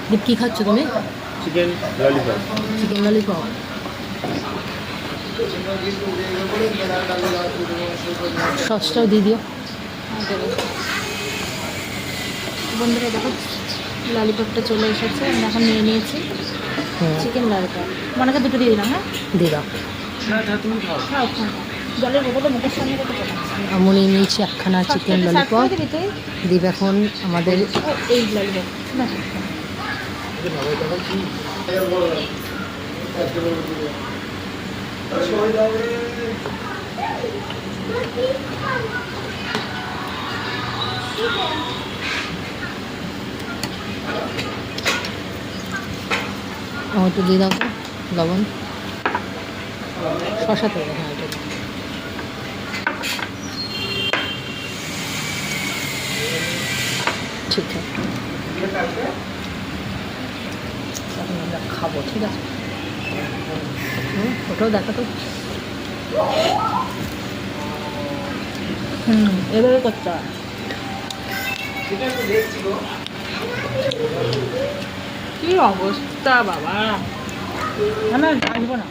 দীপ কি খাচ্ছ তুমি? Chicken lollipop. Chicken lollipop. সসটাও দিয়ে দিও। বন্ধুরা দেখো ললিপপটা চলে এসেছে, আমি এখন নিয়ে নিয়েছি চিকেন ললিপপ। মনেকে দুটো দিয়ে দিলাম। হ্যাঁ দিয়ে দাও। তুমি খাও। খাও খাও, জলের বোতলটা মুখের সামনে রেখে দেবো। আমি নিয়ে নিয়েছি একখানা চিকেন ললিপপ। দীপ এখন আমাদের এই ললিপপ না একটু দিয়ে দাও তো লবণ, শসা তো। হ্যাঁ এটা ঠিক আছে, এখন আমরা খাবো। ঠিক আছে, ওটাও দেখা তো। এভাবে করতে হয়। কি অবস্থা বাবা, আমি আসবো না।